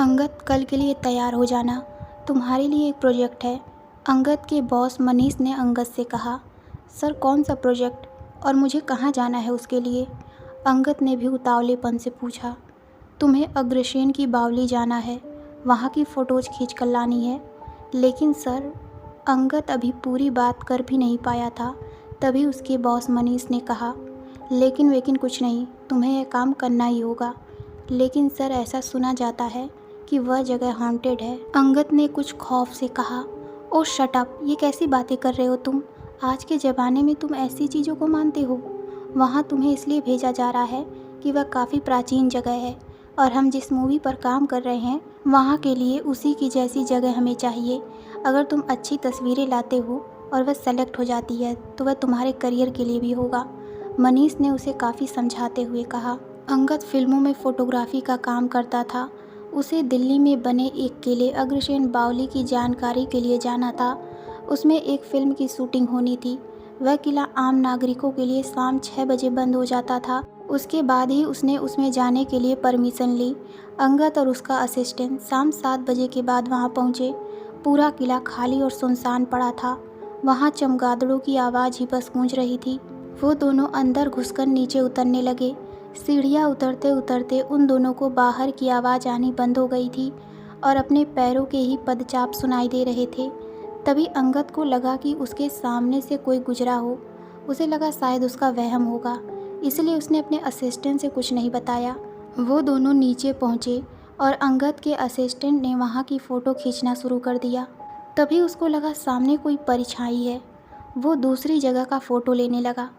अंगद, कल के लिए तैयार हो जाना, तुम्हारे लिए एक प्रोजेक्ट है। अंगद के बॉस मनीष ने अंगद से कहा। सर, कौन सा प्रोजेक्ट और मुझे कहाँ जाना है उसके लिए? अंगद ने भी उतावलेपन से पूछा। तुम्हें अग्रसेन की बावली जाना है, वहाँ की फ़ोटोज़ खींच कर लानी है। लेकिन सर, अंगद अभी पूरी बात कर भी नहीं पाया था, तभी उसके बॉस मनीष ने कहा, लेकिन कुछ नहीं, तुम्हें यह काम करना ही होगा। लेकिन सर, ऐसा सुना जाता है कि वह जगह हॉन्टेड है। अंगद ने कुछ खौफ से कहा। ओ शट अप, ये कैसी बातें कर रहे हो तुम? आज के ज़माने में तुम ऐसी चीज़ों को मानते हो? वहाँ तुम्हें इसलिए भेजा जा रहा है कि वह काफ़ी प्राचीन जगह है और हम जिस मूवी पर काम कर रहे हैं वहाँ के लिए उसी की जैसी जगह हमें चाहिए। अगर तुम अच्छी तस्वीरें लाते हो और वह सेलेक्ट हो जाती है तो वह तुम्हारे करियर के लिए भी होगा। मनीष ने उसे काफ़ी समझाते हुए कहा। अंगद फिल्मों में फ़ोटोग्राफी का काम करता था। उसे दिल्ली में बने एक किले अग्रसेन बावली की जानकारी के लिए जाना था। उसमें एक फ़िल्म की शूटिंग होनी थी। वह किला आम नागरिकों के लिए शाम 6 बजे बंद हो जाता था। उसके बाद ही उसने उसमें जाने के लिए परमिशन ली। अंगद और उसका असिस्टेंट शाम 7 बजे के बाद वहां पहुंचे। पूरा किला खाली और सुनसान पड़ा था। वहां चमगादड़ों की आवाज़ ही बस गूंज रही थी। वो दोनों अंदर घुसकर नीचे उतरने लगे। सीढ़ियाँ उतरते उतरते उन दोनों को बाहर की आवाज़ आनी बंद हो गई थी और अपने पैरों के ही पदचाप सुनाई दे रहे थे। तभी अंगद को लगा कि उसके सामने से कोई गुजरा हो। उसे लगा शायद उसका वहम होगा, इसलिए उसने अपने असिस्टेंट से कुछ नहीं बताया। वो दोनों नीचे पहुँचे और अंगद के असिस्टेंट ने वहाँ की फ़ोटो खींचना शुरू कर दिया। तभी उसको लगा सामने कोई परछाई है। वो दूसरी जगह का फ़ोटो लेने लगा।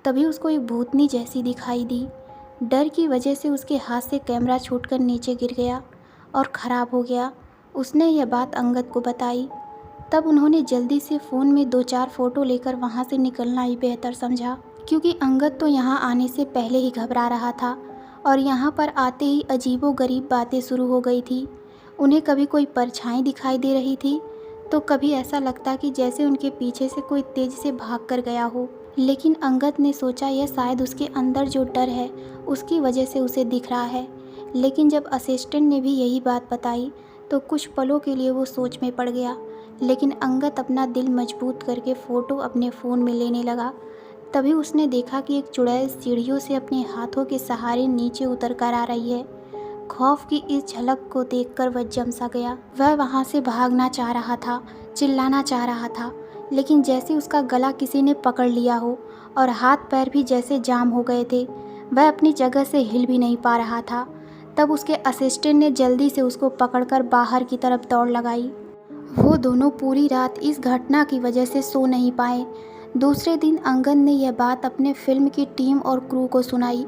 तभी उसको एक भूतनी जैसी दिखाई दी। डर की वजह से उसके हाथ से कैमरा छूटकर नीचे गिर गया और ख़राब हो गया। उसने यह बात अंगद को बताई। तब उन्होंने जल्दी से फ़ोन में 2-4 फ़ोटो लेकर वहाँ से निकलना ही बेहतर समझा, क्योंकि अंगद तो यहाँ आने से पहले ही घबरा रहा था और यहाँ पर आते ही अजीबोगरीब बातें शुरू हो गई थी। उन्हें कभी कोई परछाई दिखाई दे रही थी तो कभी ऐसा लगता कि जैसे उनके पीछे से कोई तेज़ से भाग कर गया हो। लेकिन अंगद ने सोचा यह शायद उसके अंदर जो डर है उसकी वजह से उसे दिख रहा है। लेकिन जब असिस्टेंट ने भी यही बात बताई तो कुछ पलों के लिए वो सोच में पड़ गया। लेकिन अंगद अपना दिल मजबूत करके फ़ोटो अपने फ़ोन में लेने लगा। तभी उसने देखा कि एक चुड़ैल सीढ़ियों से अपने हाथों के सहारे नीचे उतर कर आ रही है। खौफ की इस झलक को देखकर वह जम सा गया। वह वहाँ से भागना चाह रहा था, चिल्लाना चाह रहा था, लेकिन जैसे उसका गला किसी ने पकड़ लिया हो और हाथ पैर भी जैसे जाम हो गए थे। वह अपनी जगह से हिल भी नहीं पा रहा था। तब उसके असिस्टेंट ने जल्दी से उसको पकड़कर बाहर की तरफ दौड़ लगाई। वो दोनों पूरी रात इस घटना की वजह से सो नहीं पाए। दूसरे दिन अंगद ने यह बात अपने फिल्म की टीम और क्रू को सुनाई।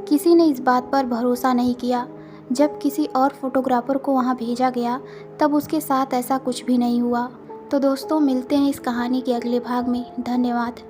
किसी ने इस बात पर भरोसा नहीं किया। जब किसी और फोटोग्राफर को वहाँ भेजा गया तब उसके साथ ऐसा कुछ भी नहीं हुआ। तो दोस्तों, मिलते हैं इस कहानी के अगले भाग में। धन्यवाद।